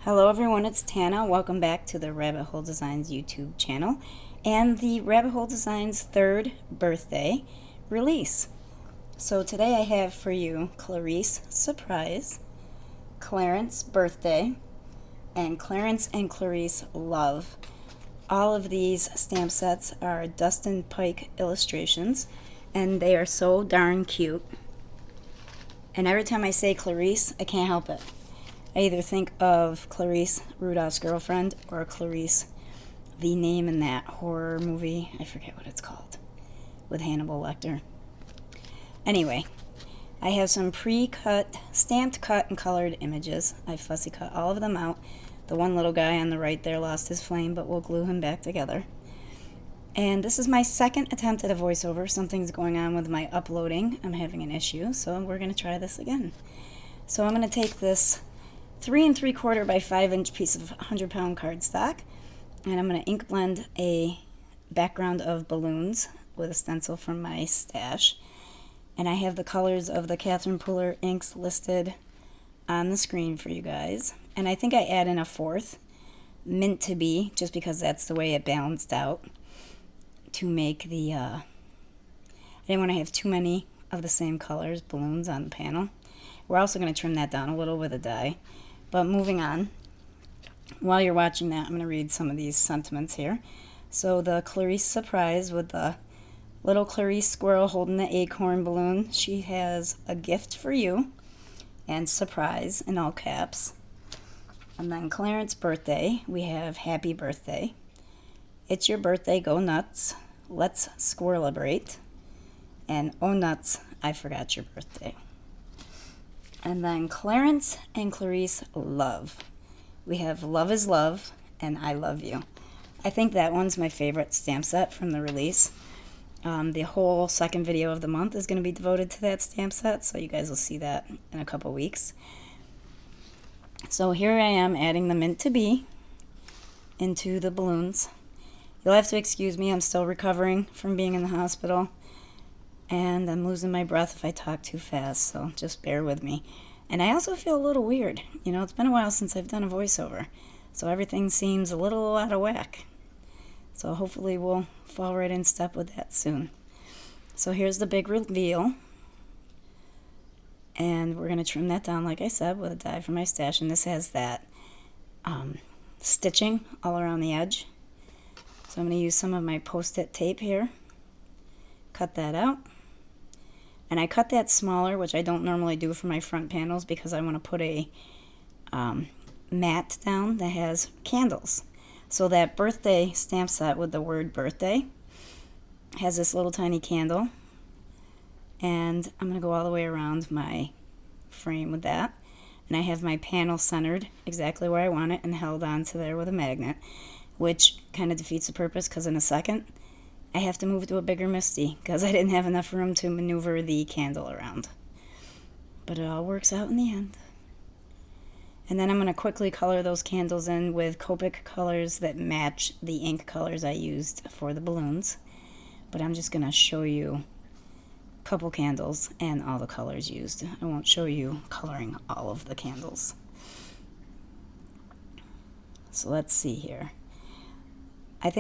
Hello everyone, it's Tana. Welcome back to the Rabbit Hole Designs YouTube channel and the Rabbit Hole Designs 3rd birthday release. So today I have for you Clarice Surprise, Clarence Birthday, and Clarence and Clarice Love. All of these stamp sets are Dustin Pike illustrations and they are so darn cute. And every time I say Clarice, I can't help it. I either think of Clarice, Rudolph's girlfriend, or Clarice, the name in that horror movie. I forget what it's called, with Hannibal Lecter. Anyway, I have some pre-cut, stamped, cut, and colored images. I fussy cut all of them out. The one little guy on the right there lost his flame, but we'll glue him back together. And this is my second attempt at a voiceover. Something's going on with my uploading. I'm having an issue, so we're going to try this again. So I'm going to take this 3 3/4 by 5 inch piece of 100-pound cardstock, and I'm going to ink blend a background of balloons with a stencil from my stash. And I have the colors of the Catherine Puller inks listed on the screen for you guys. And I think I add in a 4th, Mint to Be, just because that's the way it balanced out to make the, I didn't want to have too many of the same colors balloons on the panel. We're also going to trim that down a little with a die. But moving on, while you're watching that, I'm going to read some of these sentiments here. So the Clarice Surprise with the little Clarice squirrel holding the acorn balloon. She has a gift for you and surprise in all caps. And then Clarence Birthday, we have Happy Birthday. It's your birthday, go nuts. Let's squirrelabrate. And oh nuts, I forgot your birthday. And then Clarence and Clarice Love. We have Love is Love and I Love You. I think that one's my favorite stamp set from the release. The whole second video of the month is going to be devoted to that stamp set, so you guys will see that in a couple weeks. So here I am adding the Mint to Be into the balloons. You'll have to excuse me, I'm still recovering from being in the hospital. And I'm losing my breath if I talk too fast, so just bear with me. And I also feel a little weird. You know, it's been a while since I've done a voiceover, so everything seems a little out of whack. So hopefully we'll fall right in step with that soon. So here's the big reveal. And we're going to trim that down, like I said, with a die from my stash. And this has that stitching all around the edge. So I'm going to use some of my post-it tape here. Cut that out. And I cut that smaller, which I don't normally do for my front panels because I want to put a mat down that has candles. So that birthday stamp set with the word birthday has this little tiny candle. And I'm going to go all the way around my frame with that. And I have my panel centered exactly where I want it and held onto there with a magnet, which kind of defeats the purpose because in a second I have to move to a bigger Misty because I didn't have enough room to maneuver the candle around. But it all works out in the end. And then I'm going to quickly color those candles in with Copic colors that match the ink colors I used for the balloons. But I'm just going to show you a couple candles and all the colors used. I won't show you coloring all of the candles. So let's see here. I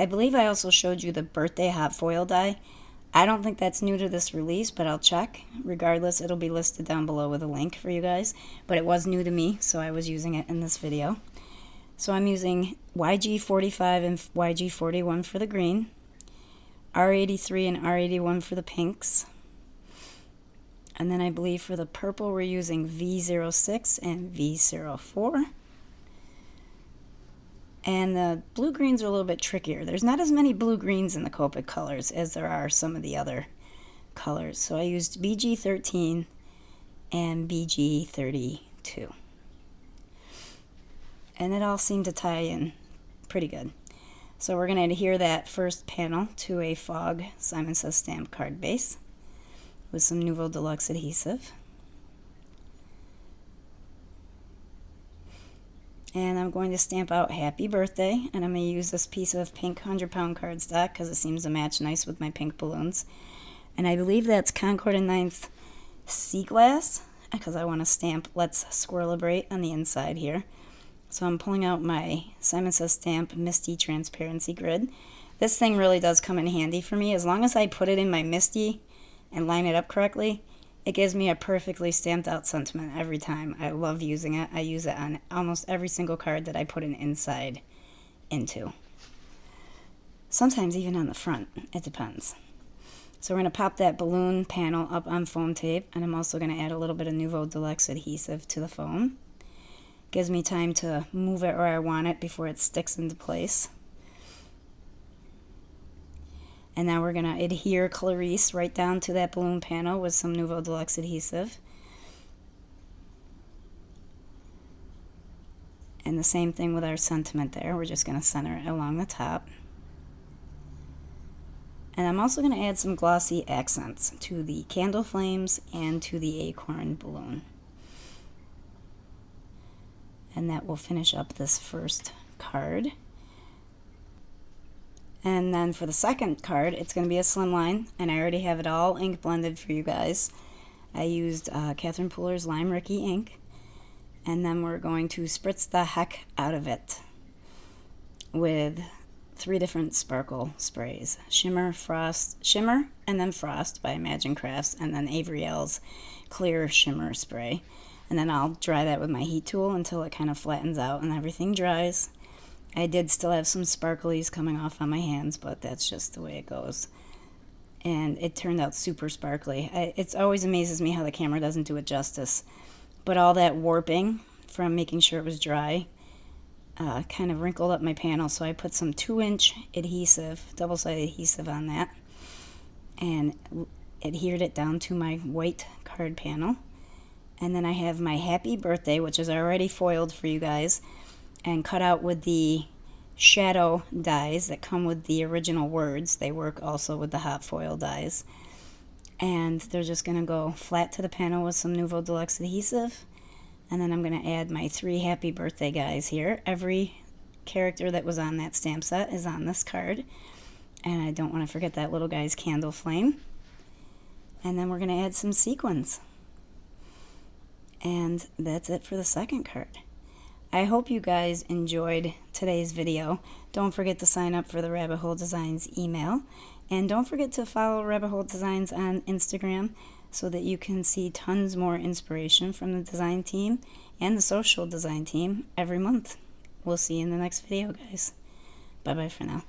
believe I also showed you the birthday hot foil die. I don't think that's new to this release, but I'll check. Regardless, it'll be listed down below with a link for you guys. But it was new to me, so I was using it in this video. So I'm using YG45 and YG41 for the green, R83 and R81 for the pinks. And then I believe for the purple we're using V06 and V04. And the blue-greens are a little bit trickier. There's not as many blue-greens in the Copic colors as there are some of the other colors. So I used BG13 and BG32. And it all seemed to tie in pretty good. So we're going to adhere that first panel to a Fog Simon Says stamp card base with some Nouveau Deluxe adhesive. And I'm going to stamp out Happy Birthday, and I'm going to use this piece of pink 100-pound cardstock because it seems to match nice with my pink balloons. And I believe that's Concord and Ninth Sea Glass because I want to stamp Let's Squirrelabrate on the inside here. So I'm pulling out my Simon Says Stamp Misty Transparency Grid. This thing really does come in handy for me. As long as I put it in my Misty and line it up correctly, it gives me a perfectly stamped out sentiment every time. I love using it. I use it on almost every single card that I put an inside into. Sometimes even on the front. It depends. So we're going to pop that balloon panel up on foam tape, and I'm also going to add a little bit of Nouveau Deluxe adhesive to the foam. Gives me time to move it where I want it before it sticks into place. And now we're going to adhere Clarice right down to that balloon panel with some Nouveau Deluxe adhesive. And the same thing with our sentiment there. We're just going to center it along the top. And I'm also going to add some glossy accents to the candle flames and to the acorn balloon. And that will finish up this first card. And then for the second card, it's going to be a slimline, and I already have it all ink blended for you guys. I used Catherine Pooler's Lime Ricky ink, and then we're going to spritz the heck out of it with 3 different sparkle sprays. Shimmer, and then Frost by Imagine Crafts, and then Avery L's Clear Shimmer Spray. And then I'll dry that with my heat tool until it kind of flattens out and everything dries. I did still have some sparklies coming off on my hands, but that's just the way it goes. And it turned out super sparkly. It always amazes me how the camera doesn't do it justice. But all that warping from making sure it was dry kind of wrinkled up my panel, so I put some 2-inch adhesive, double-sided adhesive on that, and adhered it down to my white card panel. And then I have my Happy Birthday, which is already foiled for you guys, and cut out with the shadow dies that come with the original words. They work also with the hot foil dies. And they're just going to go flat to the panel with some Nouveau Deluxe adhesive. And then I'm going to add my 3 Happy Birthday guys here. Every character that was on that stamp set is on this card. And I don't want to forget that little guy's candle flame. And then we're going to add some sequins. And that's it for the second card. I hope you guys enjoyed today's video. Don't forget to sign up for the Rabbit Hole Designs email. And don't forget to follow Rabbit Hole Designs on Instagram so that you can see tons more inspiration from the design team and the social design team every month. We'll see you in the next video, guys. Bye-bye for now.